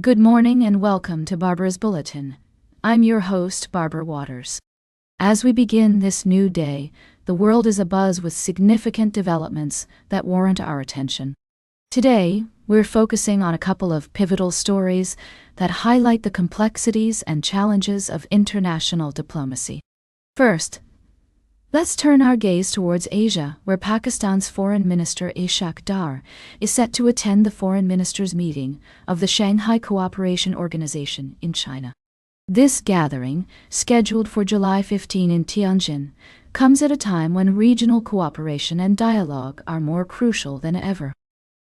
Good morning and welcome to Barbara's Bulletin. I'm your host, Barbara Waters. As we begin this new day, the world is abuzz with significant developments that warrant our attention. Today, we're focusing on a couple of pivotal stories that highlight the complexities and challenges of international diplomacy. First, let's turn our gaze towards Asia, where Pakistan's Foreign Minister Ishaq Dar is set to attend the Foreign Ministers' meeting of the Shanghai Cooperation Organization in China. This gathering, scheduled for July 15 in Tianjin, comes at a time when regional cooperation and dialogue are more crucial than ever.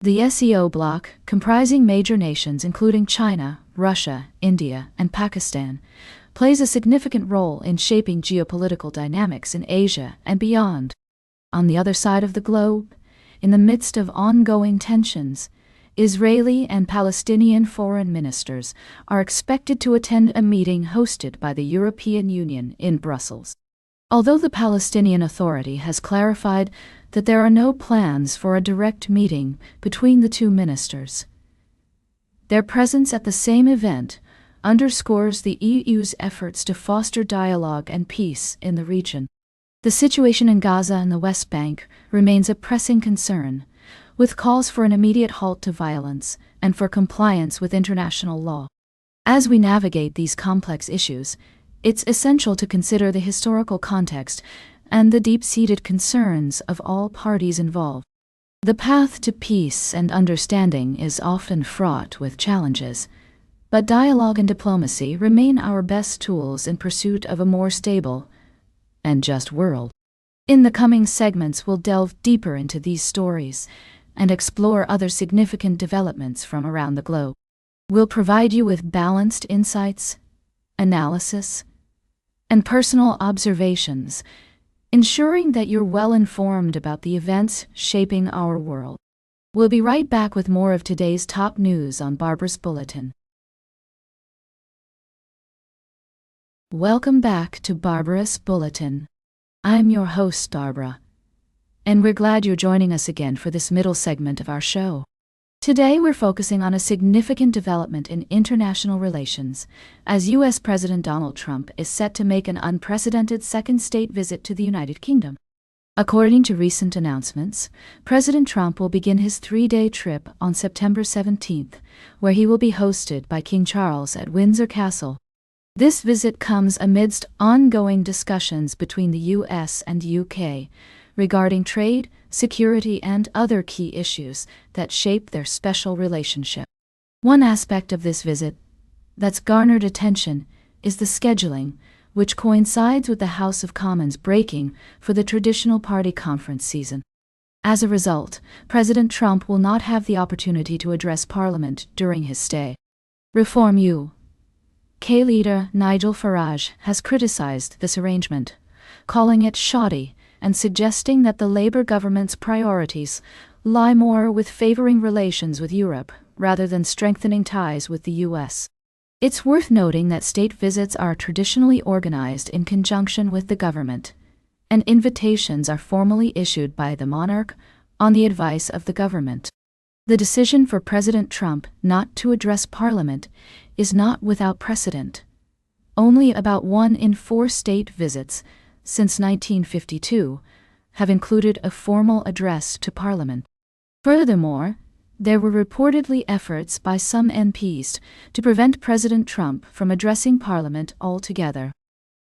The SCO bloc, comprising major nations including China, Russia, India, and Pakistan, plays a significant role in shaping geopolitical dynamics in Asia and beyond. On the other side of the globe, in the midst of ongoing tensions, Israeli and Palestinian foreign ministers are expected to attend a meeting hosted by the European Union in Brussels. Although the Palestinian Authority has clarified that there are no plans for a direct meeting between the two ministers, their presence at the same event underscores the EU's efforts to foster dialogue and peace in the region. The situation in Gaza and the West Bank remains a pressing concern, with calls for an immediate halt to violence and for compliance with international law. As we navigate these complex issues, it's essential to consider the historical context and the deep-seated concerns of all parties involved. The path to peace and understanding is often fraught with challenges, but dialogue and diplomacy remain our best tools in pursuit of a more stable and just world. In the coming segments, we'll delve deeper into these stories and explore other significant developments from around the globe. We'll provide you with balanced insights, analysis, and personal observations, ensuring that you're well informed about the events shaping our world. We'll be right back with more of today's top news on Barbara's Bulletin. Welcome back to Barbara's Bulletin. I'm your host, Barbara, and we're glad you're joining us again for this middle segment of our show. Today we're focusing on a significant development in international relations, as U.S. President Donald Trump is set to make an unprecedented second state visit to the United Kingdom. According to recent announcements, President Trump will begin his 3-day trip on September 17th, where he will be hosted by King Charles at Windsor Castle. This visit comes amidst ongoing discussions between the U.S. and UK regarding trade, security, and other key issues that shape their special relationship. One aspect of this visit that's garnered attention is the scheduling, which coincides with the House of Commons breaking for the traditional party conference season. As a result, President Trump will not have the opportunity to address Parliament during his stay. Reform UK leader Nigel Farage has criticized this arrangement, calling it shoddy and suggesting that the Labour government's priorities lie more with favoring relations with Europe rather than strengthening ties with the US. It's worth noting that state visits are traditionally organized in conjunction with the government, and invitations are formally issued by the monarch on the advice of the government. The decision for President Trump not to address Parliament is not without precedent. Only about 1 in 4 state visits since 1952 have included a formal address to Parliament. Furthermore, there were reportedly efforts by some MPs to prevent President Trump from addressing Parliament altogether.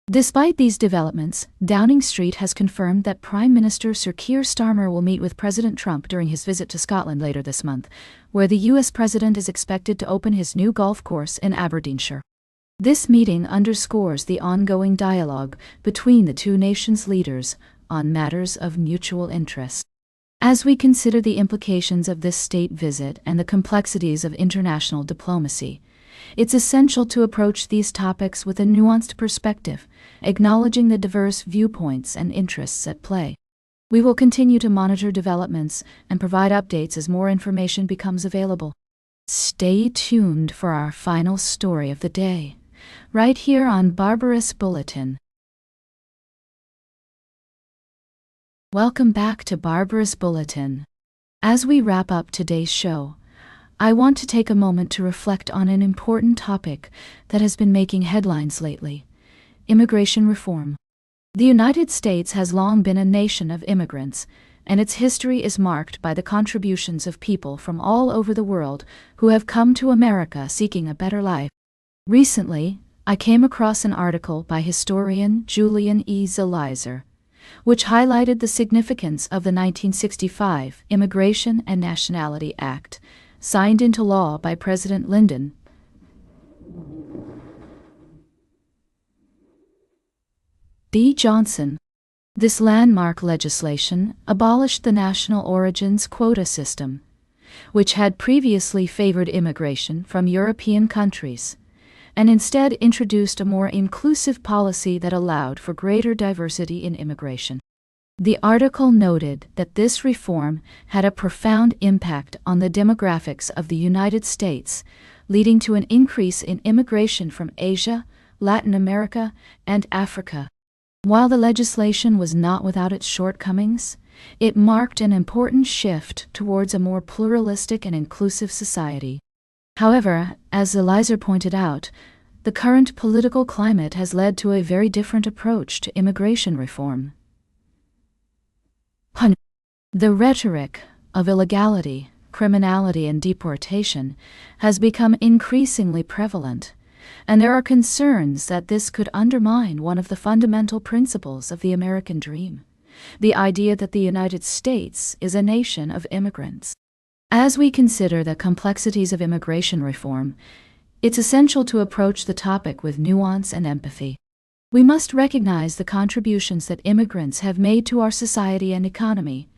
Despite these developments, Downing Street has confirmed that Prime Minister Sir Keir Starmer will meet with President Trump during his visit to Scotland later this month, where the US president is expected to open his new golf course in Aberdeenshire. This meeting underscores the ongoing dialogue between the two nations' leaders on matters of mutual interest. As we consider the implications of this state visit and the complexities of international diplomacy, it's essential to approach these topics with a nuanced perspective, acknowledging the diverse viewpoints and interests at play. We will continue to monitor developments and provide updates as more information becomes available. Stay tuned for our final story of the day, right here on Barbara's Bulletin. Welcome back to Barbara's Bulletin. As we wrap up today's show, I want to take a moment to reflect on an important topic that has been making headlines lately: immigration reform. The United States has long been a nation of immigrants, and its history is marked by the contributions of people from all over the world who have come to America seeking a better life. Recently, I came across an article by historian Julian E. Zelizer, which highlighted the significance of the 1965 Immigration and Nationality Act, signed into law by President Lyndon B. Johnson. This landmark legislation abolished the national origins quota system, which had previously favored immigration from European countries, and instead introduced a more inclusive policy that allowed for greater diversity in immigration. The article noted that this reform had a profound impact on the demographics of the United States, leading to an increase in immigration from Asia, Latin America, and Africa. While the legislation was not without its shortcomings, it marked an important shift towards a more pluralistic and inclusive society. However, as Zelizer pointed out, the current political climate has led to a very different approach to immigration reform. The rhetoric of illegality, criminality, and deportation has become increasingly prevalent, and there are concerns that this could undermine one of the fundamental principles of the American dream: the idea that the United States is a nation of immigrants. As we consider the complexities of immigration reform, it's essential to approach the topic with nuance and empathy. We must recognize the contributions that immigrants have made to our society and economy,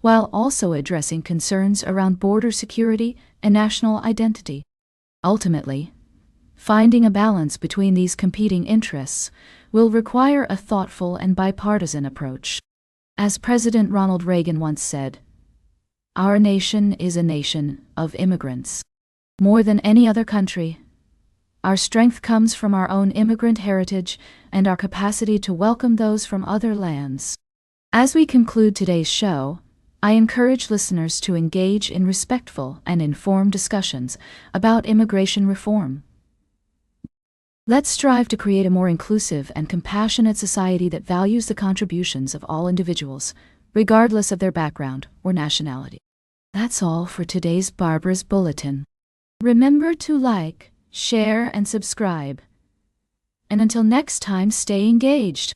while also addressing concerns around border security and national identity. Ultimately, finding a balance between these competing interests will require a thoughtful and bipartisan approach. As President Ronald Reagan once said, "Our nation is a nation of immigrants. More than any other country, our strength comes from our own immigrant heritage and our capacity to welcome those from other lands." As we conclude today's show, I encourage listeners to engage in respectful and informed discussions about immigration reform. Let's strive to create a more inclusive and compassionate society that values the contributions of all individuals, regardless of their background or nationality. That's all for today's Barbara's Bulletin. Remember to like, share, and subscribe. And until next time, stay engaged.